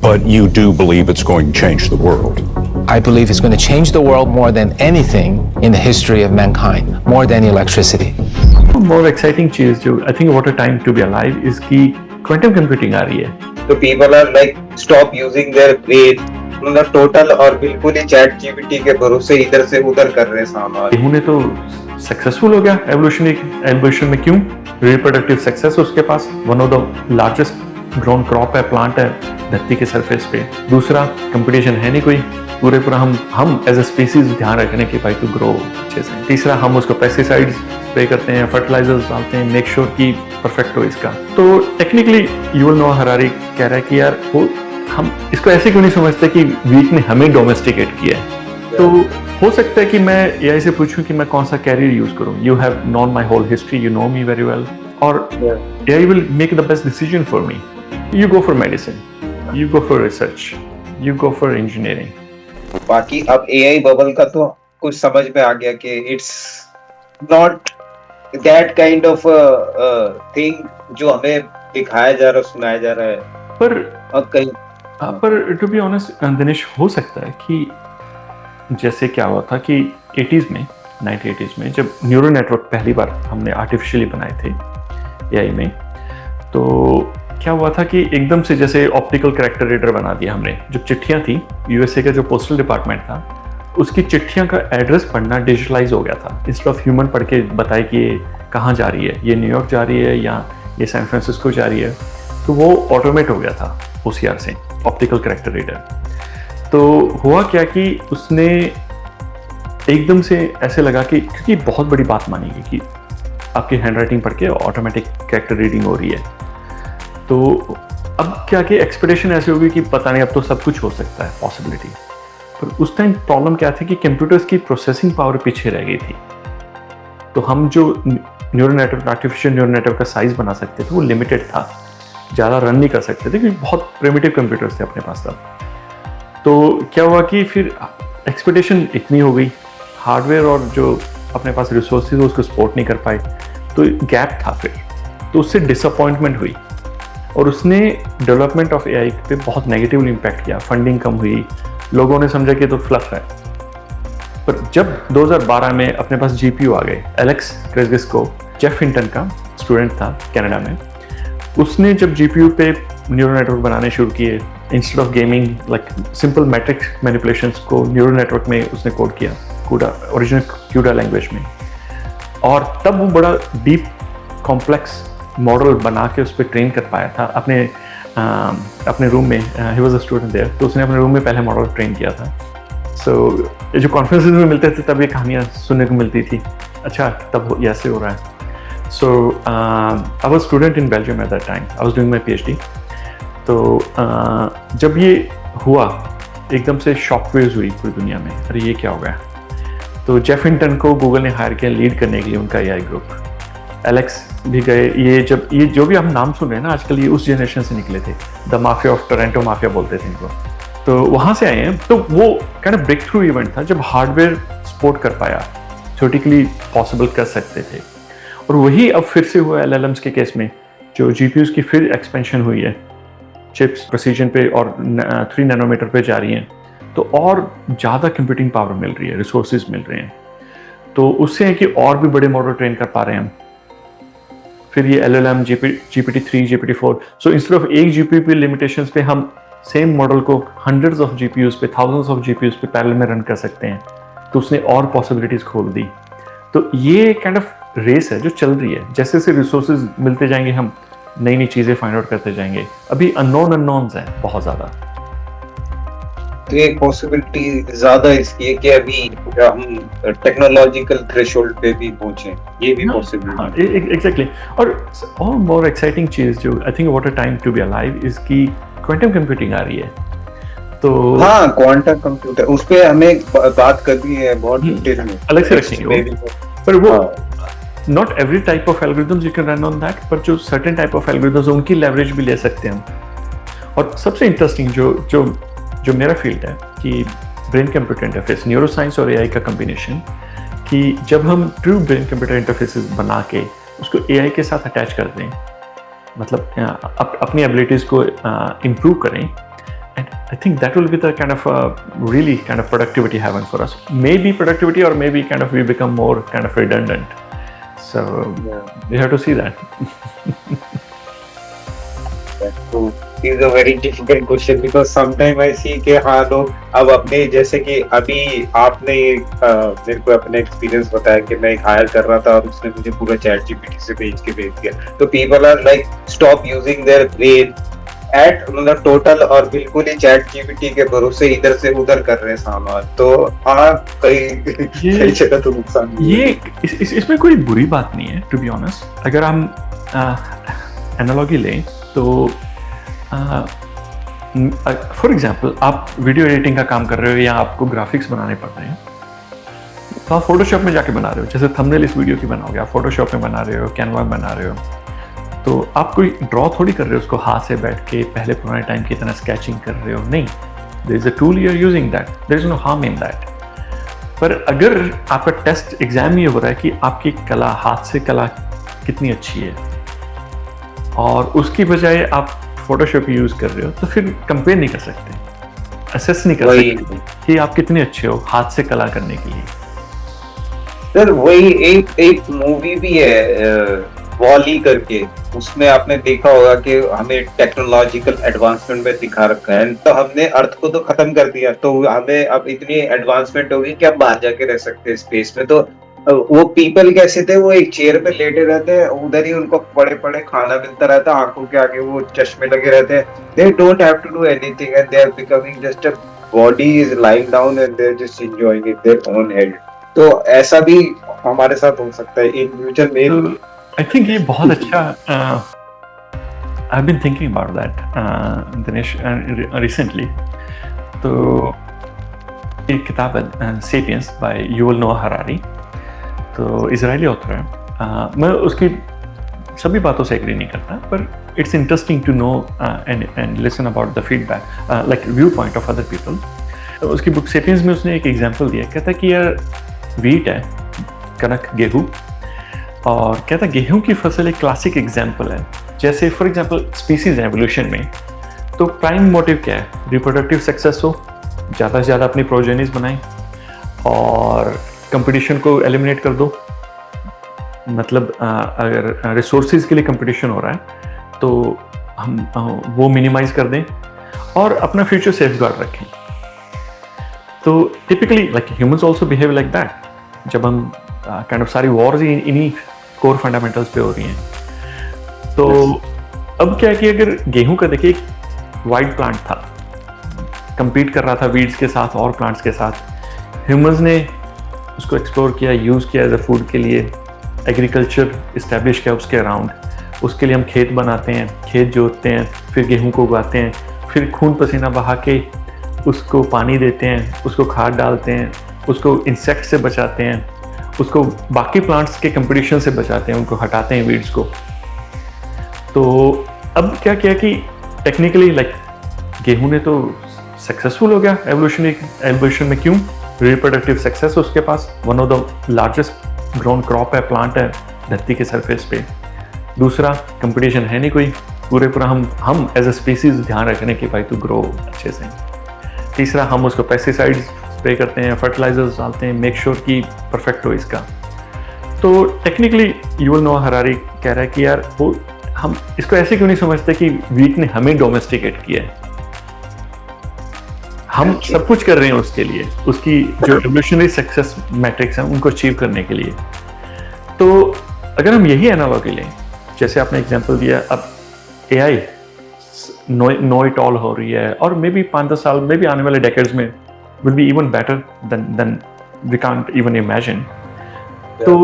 But you do believe it's going to change the world? I believe it's going to change the world more than anything in the history of mankind, more than electricity. More exciting चीज जो I think what a time to be alive is कि quantum computing आ रही है. So people are like stop using their brain. मतलब total और बिल्कुल ही chat GPT के भरोसे इधर से उधर कर रहे हैं सामान. इन्होंने तो सक्सेसफुल हो गया एवोल्यूशन में. क्यों? रिप्रोडक्टिव सक्सेस उसके पास. One of the largest grown crop है, प्लांट है धरती के सरफेस पे. दूसरा कंपटीशन है नहीं कोई. पूरा हम एज ए स्पीसीज ध्यान रखने की भाई टू ग्रो अच्छे से. तीसरा हम उसको पेस्टिसाइड्स स्प्रे करते हैं, फर्टिलाइजर्स डालते हैं, मेक श्योर कि परफेक्ट हो इसका. तो टेक्निकली युवल नोआ हरारी कह रहा है कि यार वो हम इसको ऐसे क्यों नहीं समझते कि वीक ने हमें डोमेस्टिकेट किया है. तो हो सकता है कि मैं एआई से पूछूं कि मैं कौन सा कैरियर यूज करूं. You have known my whole history, you know me very well, और AI will make the best decision for me. You go for medicine, you go for research, you go for engineering. बाकी अब AI bubble का तो कुछ समझ में आ गया कि it's not that kind of thing जो हमें दिखाया जा रहा, सुनाया जा रहा है. पर टू बी ऑनेस्ट दिनेश, हो सकता है कि जैसे क्या हुआ था कि 80s में 1980s में जब न्यूरल नेटवर्क पहली बार हमने आर्टिफिशियली बनाए थे एआई में, तो क्या हुआ था कि एकदम से जैसे ऑप्टिकल कैरेक्टर रीडर बना दिया हमने. जो चिट्ठियां थी, यूएसए का जो पोस्टल डिपार्टमेंट था, उसकी चिट्ठियां का एड्रेस पढ़ना डिजिटलाइज हो गया था. इंस्टेड ऑफ ह्यूमन पढ़ के बताए कि ये कहाँ जा रही है, ये न्यूयॉर्क जा रही है या ये सैन फ्रांसिस्को जा रही है, तो वो ऑटोमेट हो गया था ओसीआर से, ऑप्टिकल कैरेक्टर रीडर. तो हुआ क्या कि उसने एकदम से ऐसे लगा कि क्योंकि बहुत बड़ी बात मानी गई कि आपकी हैंडराइटिंग पढ़ के ऑटोमेटिक कैरेक्टर रीडिंग हो रही है. तो अब क्या कि एक्सपेक्टेशन ऐसी होगी कि पता नहीं अब तो सब कुछ हो सकता है, पॉसिबिलिटी. पर उस टाइम प्रॉब्लम क्या थी कि कंप्यूटर्स की प्रोसेसिंग पावर पीछे रह गई थी. तो हम जो neural network, artificial neural network का साइज बना सकते थे वो लिमिटेड था, ज़्यादा रन नहीं कर सकते थे क्योंकि बहुत प्रिमिटिव कंप्यूटर्स थे अपने पास तब. तो क्या हुआ कि फिर एक्सपेक्टेशन इतनी हो गई, हार्डवेयर और जो अपने पास रिसोर्सेज उसको सपोर्ट नहीं कर पाए, तो गैप था फिर. तो उससे डिसअपॉइंटमेंट हुई और उसने डेवलपमेंट ऑफ एआई पे बहुत नेगेटिवली इम्पैक्ट किया. फंडिंग कम हुई, लोगों ने समझा कि तो फ्लफ है. पर जब 2012 में अपने पास जीपीयू आ गए, एलेक्स क्रेज़िस्को, जेफ हिंटन का स्टूडेंट था कनाडा में, उसने जब जीपीयू पे न्यूरल नेटवर्क बनाने शुरू किए, instead of gaming like simple matrix manipulations को न्यूरल नेटवर्क में उसने कोड किया, कूडा, ओरिजिनल क्यूडा लैंग्वेज में. और तब वो बड़ा डीप कॉम्प्लेक्स मॉडल बना के उस पर ट्रेन कर पाया था अपने रूम में. He was a student there, तो उसने अपने रूम में पहले मॉडल ट्रेन किया था. सो ये जो कॉन्फ्रेंसेस में मिलते थे तब ये कहानियाँ सुनने को मिलती थी, अच्छा तब ऐसे हो रहा है. So I was student in Belgium at that time. I was doing my PhD. तो जब ये हुआ एकदम से शॉक वेव्स हुई पूरी दुनिया में, अरे ये क्या हो गया. तो जेफ हिंटन को गूगल ने हायर किया लीड करने के लिए उनका एआई ग्रुप. एलेक्स भी गए. ये जो भी हम नाम सुन रहे हैं ना आजकल, ये उस जनरेशन से निकले थे. The mafia of Toronto mafia बोलते थे इनको. तो वहाँ से आए हैं. तो वो kind of breakthrough event था जब हार्डवेयर सपोर्ट कर पाया, थ्योरेटिकली पॉसिबल कर सकते थे. और वही अब फिर से हुआ एलएलएम्स के केस में, जो जीपीयूज की फिर एक्सपेंशन हुई है, चिप्स प्रिसीजन पे और 3 नैनोमीटर पे जा रही हैं, तो और ज़्यादा कंप्यूटिंग पावर मिल रही है, रिसोर्सेज मिल रहे हैं. तो उससे है कि और भी बड़े मॉडल ट्रेन कर पा रहे हैं हम. फिर ये LLM, GPT-3, GPT-4. So instead of एक जीपीयू पे लिमिटेशंस पे हम सेम मॉडल को हंड्रेड्स ऑफ जीपीयूज पे, थाउजेंड्स ऑफ जीपीयूज पे पैरेलल में रन कर सकते हैं. तो उसने और पॉसिबिलिटीज खोल दी. तो ये काइंड ऑफ रेस है जो चल रही है. जैसे जैसे रिसोर्सेज मिलते जाएंगे हम नई नई चीज़ें फाइंड आउट करते जाएंगे. अभी अननोन्स हैं बहुत ज़्यादा. तो एक पॉसिबिलिटी ज़्यादा इसकी है कि अभी हम टेक्नोलॉजिकल थ्रेशोल्ड पे भी पहुंचे, ये भी पॉसिबिलिटी. एग्जैक्टली. और मोर एक्साइटिंग चीज़ जो I think what a time to be alive is की क्वांटम कंप्यूटिंग आ रही है. तो हाँ, क्वांटम कंप्यूटर, उस पे हमें बात करनी है बहुत डिटेल में, अलग से रखेंगे. पर वो not every type of algorithms you can run on that, पर जो सर्टेन टाइप ऑफ एल्गोरिथम्स उनकी लेवरेज भी ले सकते हैं हम. और सबसे इंटरेस्टिंग जो मेरा फील्ड है कि brain computer interface, neuro science और एआई का कॉम्बिनेशन, कि जब हम ट्रू ब्रेन कंप्यूटर इंटरफेसेस बना के उसको एआई के साथ अटैच कर दें, मतलब अपनी एबिलिटीज़ को इम्प्रूव करें, And I think that will be the kind of really kind of productivity haven for us. Maybe productivity, or maybe kind of we become more kind of redundant. So we have to see that. So is a very difficult question because sometimes I see कि हाँ लोग अब अपने जैसे कि अभी आपने मेरे को अपने एक्सपीरियंस बताया कि मैं एक हायर कर रहा था और उसने मुझे पूरा चैट जीपीटी से भेज दिया तो people are like stop using their brain at मतलब टोटल और बिल्कुल ही चैट जीपीटी के भरोसे इधर से उधर कर रहे हैं सामान तो आप कई जगह तो नुकसान ये इसमें कोई बुरी बात नहीं है टू बी ऑनेस्ट अगर हम एनालॉजी लें तो फॉर एग्जाम्पल आप वीडियो एडिटिंग का काम कर रहे हो या आपको ग्राफिक्स बनाने पड़ रहे हैं तो आप फोटोशॉप में जाके बना रहे हो जैसे थंबनेल इस वीडियो की बनाओगे आप फोटोशॉप में बना रहे हो कैनवा में बना रहे हो तो आप कोई ड्रॉ थोड़ी कर रहे हो उसको हाथ से बैठ के पहले पुराने टाइम की तरह स्केचिंग कर रहे हो नहीं there is a tool you are using that there is no harm in that पर अगर आपका टेस्ट एग्जाम ये हो रहा है कि आपकी कला हाथ से कला कितनी अच्छी है और उसकी बजाय आप फोटोशॉप यूज कर रहे हो तो फिर कंपेयर नहीं कर सकते असेस नहीं कर सकते कि आप कितने अच्छे हो हाथ से कला करने के लिए सर वही एक मूवी भी है वॉली करके उसमें आपने देखा होगा कि हमें टेक्नोलॉजिकल एडवांसमेंट में दिखा रखा है तो हमने अर्थ को तो खत्म कर दिया तो हमें अब इतनी एडवांसमेंट होगी कि हम बाहर जाके रह सकते हैं स्पेस में तो वो पीपल कैसे थे वो एक चेयर पे लेटे रहते हैं उधर ही उनको बड़े बड़े खाना मिलता रहता है आंखों के आगे वो चश्मे लगे रहते हैं they don't have to do anything and they are becoming just a body is lying down and they are just enjoying it their own head तो ऐसा भी हमारे साथ हो सकता है इन फ्यूचर में आई थिंक ये बहुत अच्छा I have been thinking about that Dinesh recently तो एक किताब है Sapiens by Yuval Noah Harari तो इजरायली ऑथर है मैं उसकी सभी बातों से एग्री नहीं करता पर it's interesting to know and listen about the feedback like viewpoint of other people उसकी बुक सेपियंस में उसने एक एग्जांपल दिया कहता है कि यार वीट है कनक गेहूँ और कहता है गेहूँ की फसल एक क्लासिक एग्जांपल है जैसे फॉर एग्जांपल स्पीसीज एवोल्यूशन में तो प्राइम मोटिव क्या है रिप्रोडक्टिव सक्सेस हो ज़्यादा से ज़्यादा अपनी प्रोजेनिस बनाएं और कंपटीशन को एलिमिनेट कर दो मतलब अगर रिसोर्सेज के लिए कंपटीशन हो रहा है तो हम वो मिनिमाइज कर दें और अपना फ्यूचर सेफगार्ड रखें तो typically like humans also behave like that जब हम काइंड ऑफ सारी वॉर्स इन्हीं कोर फंडामेंटल्स पे हो रही हैं तो अब क्या है कि अगर गेहूं का देखिए एक वाइड प्लांट था कंपीट कर रहा था वीड्स के साथ और प्लांट्स के साथ ह्यूमंस ने उसको एक्सप्लोर किया यूज़ किया एज अ फूड के लिए एग्रीकल्चर इस्टेब्लिश किया उसके अराउंड उसके लिए हम खेत बनाते हैं खेत जोतते हैं फिर गेहूं को उगाते हैं फिर खून पसीना बहा के उसको पानी देते हैं उसको खाद डालते हैं उसको इंसेक्ट से बचाते हैं उसको बाकी प्लांट्स के कंपटीशन से बचाते हैं उनको हटाते हैं वीड्स को तो अब क्या किया कि टेक्निकली लाइक गेहूं ने तो सक्सेसफुल हो गया एवोल्यूशन में क्यों रिप्रोडक्टिव सक्सेस उसके पास one of the largest grown crop है प्लांट है धरती के सरफेस पे दूसरा कंपटीशन है नहीं कोई पूरा हम एज अ स्पीसीज ध्यान रखने की भाई तू ग्रो अच्छे से तीसरा हम उसको पेस्टिसाइड्स स्प्रे करते हैं फर्टिलाइजर्स डालते हैं मेक श्योर कि परफेक्ट हो इसका तो टेक्निकली युवल नोआ हरारी कह रहा है कि यार वो हम इसको ऐसे क्यों नहीं समझते कि वीट ने हमें डोमेस्टिकेट किया है हम सब कुछ कर रहे हैं उसके लिए उसकी जो एवोल्यूशनरी सक्सेस मैट्रिक्स हैं उनको अचीव करने के लिए तो अगर हम यही एनालॉजी लें जैसे आपने एग्जांपल दिया अब एआई नो इट ऑल हो रही है और मे बी 5-10 साल में भी आने वाले डेकेड्स में will be even better than we can't even imagine तो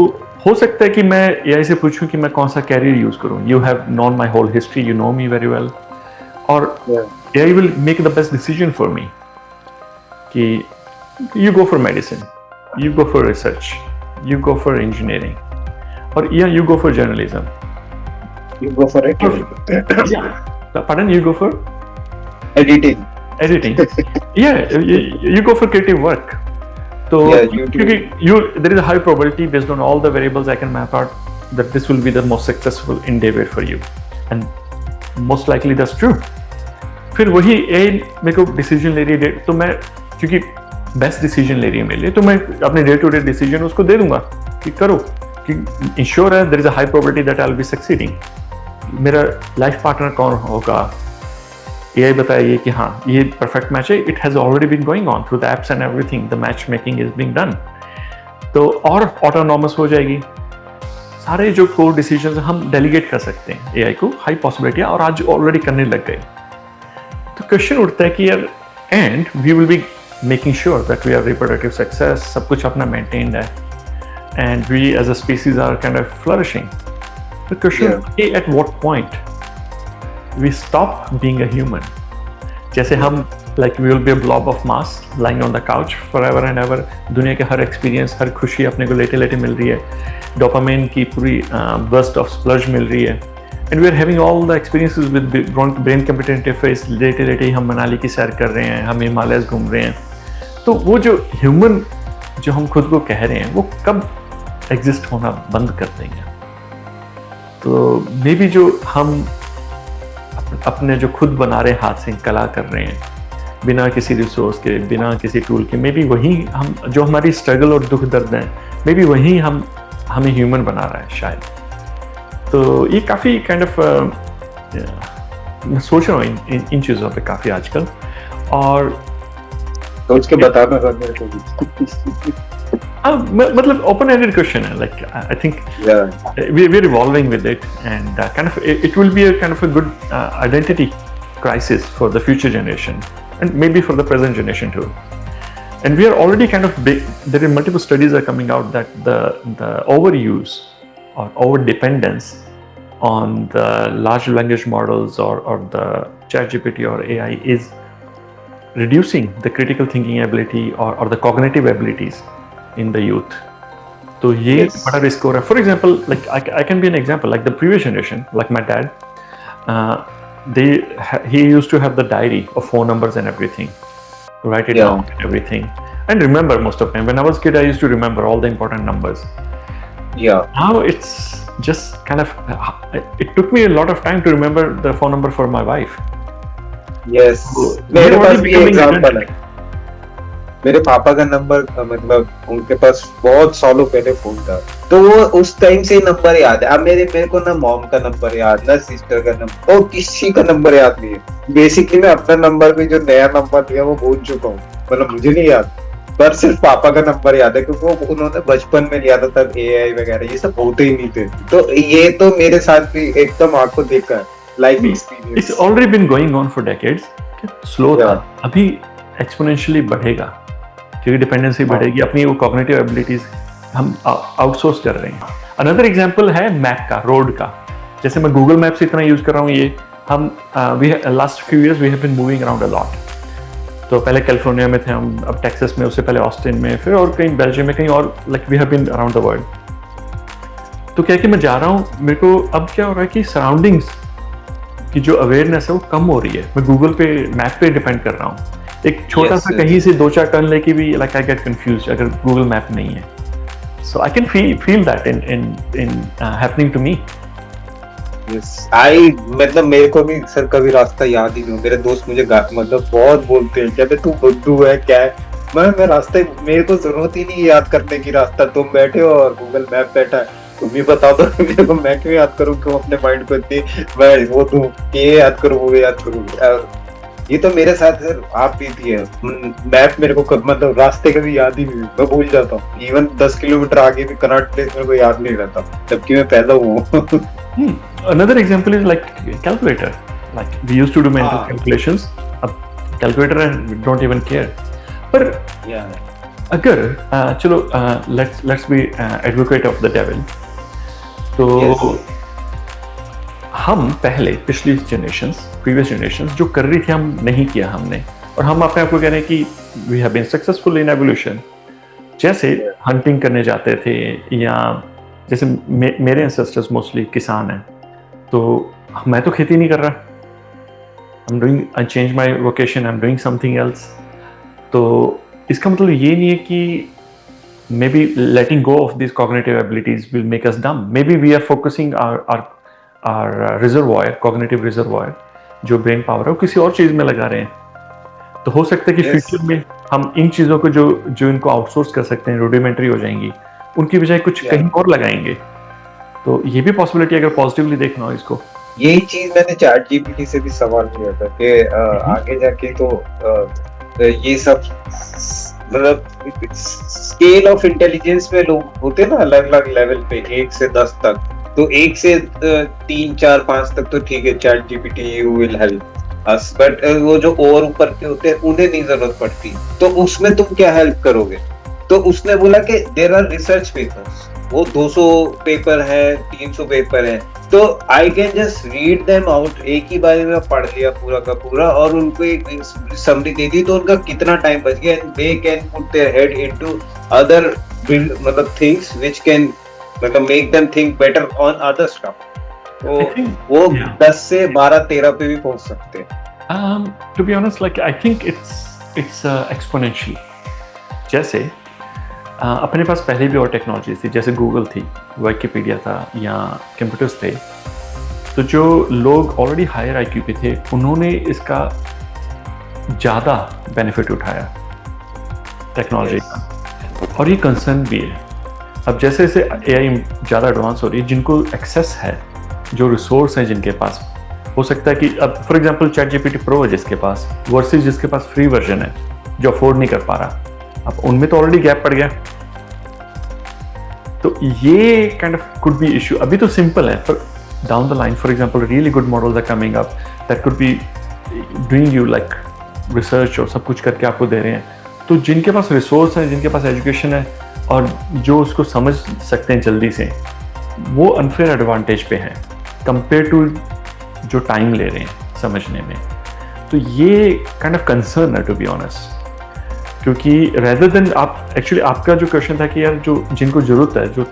हो सकता है कि मैं एआई से पूछूं कि मैं कौन सा कैरियर यूज करूं you have known my whole history you know me very well और AI will make the best decision for me कि you go for medicine, you go for research, you go for engineering, or yeah, you go for journalism. You go for it. Yeah. Pardon? You go for editing. Yeah, you go for creative work. So there is a high probability based on all the variables I can map out that this will be the most successful endeavor for you, and most likely that's true. फिर वही ए मेरे को decision ले रही है, तो मैं क्योंकि बेस्ट डिसीजन ले रही है मेरे लिए, तो मैं अपने डे टू डे डिसीजन उसको दे दूंगा कि करो, कि इंश्योर है there is a high probability that I will be succeeding. मेरा लाइफ पार्टनर कौन होगा, एआई बताइए कि हाँ ये परफेक्ट मैच है, it has already been going on through the apps and everything, the matchmaking is being done, तो और ऑटोनॉमस हो जाएगी। सारे जो कोर डिसीजंस हम डेलीगेट कर सकते हैं एआई को, हाई पॉसिबिलिटी है, और आज ऑलरेडी करने लग गए। तो क्वेश्चन उठता है कि यार and we will be making sure that we are reproductive success, सब कुछ अपना मेंटेन्ड है, and we as a species are kind of flourishing. The question is, at what point we stop being a human? जैसे हम like we will be a blob of mass lying on the couch forever and ever, दुनिया के हर experience, हर खुशी अपने को लेटे लेटे मिल रही है, डोपामाइन की पूरी burst of splurge मिल रही है, and we are having all the experiences with brain computer interface, लेटे लेटे हम मनाली की सैर कर रहे हैं, हम हिमालयस घूम रहे हैं। तो वो जो ह्यूमन जो हम खुद को कह रहे हैं वो कब एग्जिस्ट होना बंद कर देंगे? तो मे बी जो हम अपने जो खुद बना रहे हाथ से कला कर रहे हैं बिना किसी रिसोर्स के, बिना किसी टूल के, मे बी वही हम जो हमारी स्ट्रगल और दुख दर्द हैं, मे बी वही हमें ह्यूमन बना रहा है शायद। तो ये काफ़ी काइंड ऑफ मैं सोच रहा हूँ इन चीज़ों पे काफ़ी आजकल, और सोच के बताना सर मेरे को। मतलब open ended question है, like I think we're evolving with it, and kind of it will be a kind of a good identity crisis for the future generation, and maybe for the present generation too. And we are already kind of big, there are multiple studies are coming out that the overuse or over dependence on the large language models or the ChatGPT or AI is reducing the critical thinking ability or the cognitive abilities in the youth. तो ये बड़ा risk हो रहा है। For example, like I can be an example, like the previous generation, like my dad, he used to have the diary of phone numbers and everything, write it down and everything, and remember most of the time. When I was a kid, I used to remember all the important numbers. Yeah. Now it's just kind of, it took me a lot of time to remember the phone number for my wife. Yes. मेरे पास भी example है। मेरे पापा का number मतलब उनके पास बहुत सालों पहले फोन था, तो वो उस टाइम से नंबर याद है। अब मेरे को ना मॉम का नंबर याद, ना सिस्टर का नंबर, और किसी का नंबर याद नहीं है। बेसिकली मैं अपना नंबर भी जो नया नंबर लिया वो भूल चुका हूँ, मतलब मुझे नहीं याद, पर सिर्फ पापा का नंबर याद है, क्योंकि वो उन्होंने बचपन में लिया था, तब एआई वगैरह ये सब होते ही नहीं थे। तो ये तो मेरे साथ भी एकदम आंखों देखा है, life experience. It's already been going on for decades. Slow था, अभी एक्सपोनेंशियली बढ़ेगा, क्योंकि डिपेंडेंसी बढ़ेगी, अपनी वो कॉग्निटिव एबिलिटीज हम आउटसोर्स कर रहे हैं। अनदर एग्जांपल है मैप का, रोड का। जैसे मैं गूगल मैप्स इतना यूज कर रहा हूँ, ये हम last few years we have been moving around a lot. तो पहले कैलिफोर्निया में थे हम, अब टेक्सास में, उससे पहले ऑस्टिन में, फिर और कहीं बेल्जियम में, कहीं और, like we have been around the world. तो क्या कि मैं जा रहा हूँ, मेरे को अब क्या हो रहा है कि सराउंडिंग्स की जो अवेयरनेस है वो कम हो रही है। मैं गूगल पे मैप पे डिपेंड कर रहा हूँ। एक छोटा सा कहीं से 2-4 टर्न लेके भी लाइक आई गेट कंफ्यूज्ड अगर गूगल मैप नहीं है। So I can feel that in happening to me. Yes, मतलब मेरे को भी सर कभी रास्ता याद ही नहीं। मेरे दोस्त मुझे मतलब बहुत बोलते हैं, कहते तू बुद्धू है क्या है। मैं रास्ते, मेरे को जरूरत ही नहीं याद करने की रास्ता, तुम बैठे हो और गूगल मैप बैठा है, तुम भी बता दो मेरे को, मैं क्यों याद करूँ, क्यों अपने माइंड को इतनी मैं वो दूं कि ये याद करूँ वो याद करूँ। ये तो मेरे साथ सर आप भी थी है, मैप मेरे को मतलब रास्ते कभी याद ही नहीं, मैं भूल जाता हूँ। इवन 10 किलोमीटर आगे भी कनॉट प्लेस मेरे को याद नहीं रहता, जबकि मैं पैदा हुआ। Another example is like calculator. Like we used to do mental calculations. अब calculator we don't even care. पर अगर चलो let's be advocate of the devil. तो हम पहले पिछली जनरेशंस, प्रीवियस जनरेशंस जो कर रही थी हम नहीं किया हमने, और हम अपने आप को कह रहे हैं कि we have been successful in evolution. जैसे हंटिंग करने जाते थे, या जैसे मेरे एंसेस्टर्स मोस्टली किसान हैं, तो मैं तो खेती नहीं कर रहा, I change my vocation, I am doing something else. तो इसका मतलब ये नहीं है कि may be letting go of this cognitive abilities will make us dumb. May be we are focusing our reservoir, cognitive reservoir, जो ब्रेन पावर है वो किसी और चीज़ में लगा रहे हैं। तो हो सकता है कि Yes. फ्यूचर में हम इन चीज़ों को जो इनको आउटसोर्स कर सकते हैं, रूडिमेंट्री हो जाएंगी, उनकी बजाय कुछ Yeah. कहीं और लगाएंगे। तो ये भी पॉसिबिलिटी अगर पॉजिटिवली देखना हो इसको। यही चीज मैंने चैट जीपीटी से भी सवाल किया था कि आगे जाके तो ये सब मतलब स्केल ऑफ इंटेलिजेंस में लोग होते हैं ना अलग अलग लेवल पे 1 से 10 तक, तो 1 से 3 4 5 तक तो ठीक है, chat GPT will help us, but वो जो और ऊपर के होते हैं उन्हें नहीं जरूरत पड़ती, तो उसमें तुम क्या हेल्प करोगे? तो उसने बोला कि देयर आर रिसर्च पेपर्स, वो 200 पेपर है, 300 पेपर है, तो I can just read them out, एक ही बार में पढ़ लिया पूरा का पूरा और उनको एक समरी दे दी, तो उनका कितना टाइम बच गया। They can put their head into other मतलब थिंग्स व्हिच कैन मतलब make them think better on other stuff. तो I think, वो yeah. 10 से 12-13 पे भी पहुंच सकते हैं। To be honest, like I think it's exponential. जैसे अपने पास पहले भी और टेक्नोलॉजी थी, जैसे गूगल थी, विकिपीडिया था या कंप्यूटर्स थे, तो जो लोग ऑलरेडी हायर आईक्यू पे थे उन्होंने इसका ज़्यादा बेनिफिट उठाया टेक्नोलॉजी का, और ये कंसर्न भी है। अब जैसे जैसे एआई ज़्यादा एडवांस हो रही है, जिनको एक्सेस है, जो रिसोर्स हैं जिनके पास, हो सकता है कि अब for example chat GPT pro है जिसके पास, वर्सेस जिसके पास फ्री वर्जन है जो अफोर्ड नहीं कर पा रहा, अब उनमें तो ऑलरेडी गैप पड़ गया। तो ये kind of could be issue. अभी तो सिंपल है, पर down the line for example really good models are coming up that could be doing you like research और सब कुछ करके आपको दे रहे हैं। तो जिनके पास रिसोर्स है, जिनके पास एजुकेशन है और जो उसको समझ सकते हैं जल्दी से, वो अनफेयर एडवांटेज पे हैं कंपेयर टू जो टाइम ले रहे हैं समझने में। तो ये काइंड ऑफ कंसर्न है टू बी ऑनेस्ट, क्योंकि रेदर देन आप एक्चुअली आपका जो क्वेश्चन था कि यार जो जिनको ज़रूरत है, जो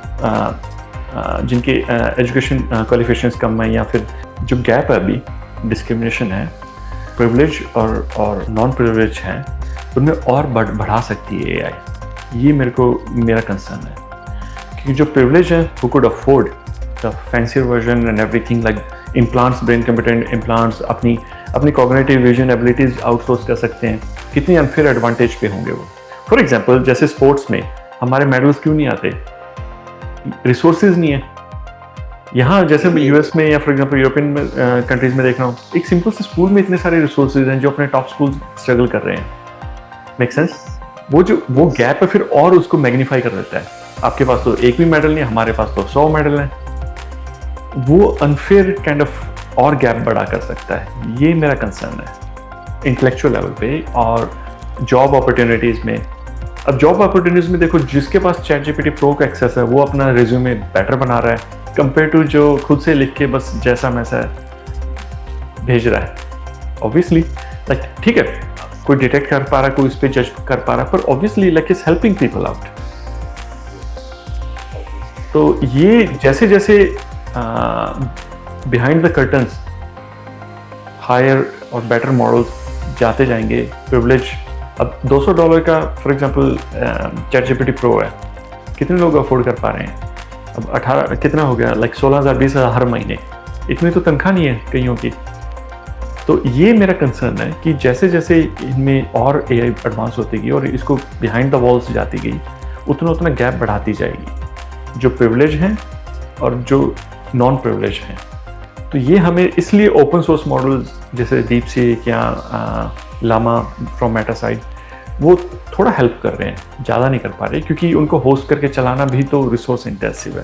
जिनके एजुकेशन क्वालिफिकेशंस कम है या फिर जो गैप है अभी, डिस्क्रिमिनेशन है, प्रिविलेज और नॉन प्रिविलेज हैं, उनमें और बढ़ा सकती है एआई। ये मेरा कंसर्न है, क्योंकि जो प्रिविलेज है वो could afford the fancier version and everything like implants, brain computer implants, अपनी कॉग्निटिव विजन एबिलिटीज आउटसोर्स कर सकते हैं। कितनी अनफेयर एडवांटेज पे होंगे वो। फॉर एग्जांपल जैसे स्पोर्ट्स में हमारे मेडल्स क्यों नहीं आते? रिसोर्सेज नहीं है। यहाँ जैसे यूएस में या फॉर एग्जांपल यूरोपियन कंट्रीज में देख रहा हूँ, एक सिंपल से स्कूल में इतने सारे रिसोर्सेज हैं जो अपने टॉप स्कूल स्ट्रगल कर रहे हैं। Make sense? वो गैप है फिर और उसको मैग्नीफाई कर देता है। आपके पास तो एक भी मेडल नहीं, हमारे पास तो 100 मेडल हैं। वो अनफेयर काइंड ऑफ और गैप बढ़ा कर सकता है। ये मेरा कंसर्न है इंटेलेक्चुअल लेवल पे। और जॉब अपॉर्चुनिटीज़ में, अब जॉब अपॉर्चुनिटीज़ में देखो, जिसके पास चैट जीपीटी प्रो का एक्सेस है वो अपना रिज्यूमे बेटर बना रहा है कंपेयर टू जो खुद से लिख के बस जैसा मैसा भेज रहा है। ऑब्वियसली लाइक ठीक है, कोई डिटेक्ट कर पा रहा है, कोई उस पर जज कर पा रहा है, पर obviously like is helping people out. तो ये जैसे जैसे बिहाइंड द कर्टन्स हायर और बेटर मॉडल्स जाते जाएंगे, प्रिविलेज अब $200 का for example chat GPT pro है, कितने लोग अफोर्ड कर पा रहे हैं? अब 18 कितना हो गया, लाइक 16,000 20,000 हर महीने, इतनी तो तनख्वाह नहीं है कईयों की। तो ये मेरा कंसर्न है कि जैसे जैसे इनमें और एआई एडवांस होती गई और इसको बिहाइंड द वॉल्स जाती गई, उतना उतना गैप बढ़ाती जाएगी, जो प्रिविलेज हैं और जो नॉन प्रिविलेज हैं। तो ये हमें इसलिए ओपन सोर्स मॉडल्स जैसे डीप सीक या लामा फ्रॉम मेटा साइड वो थोड़ा हेल्प कर रहे हैं, ज़्यादा नहीं कर पा रहे, क्योंकि उनको होस्ट करके चलाना भी तो रिसोर्स इंटेंसिव है।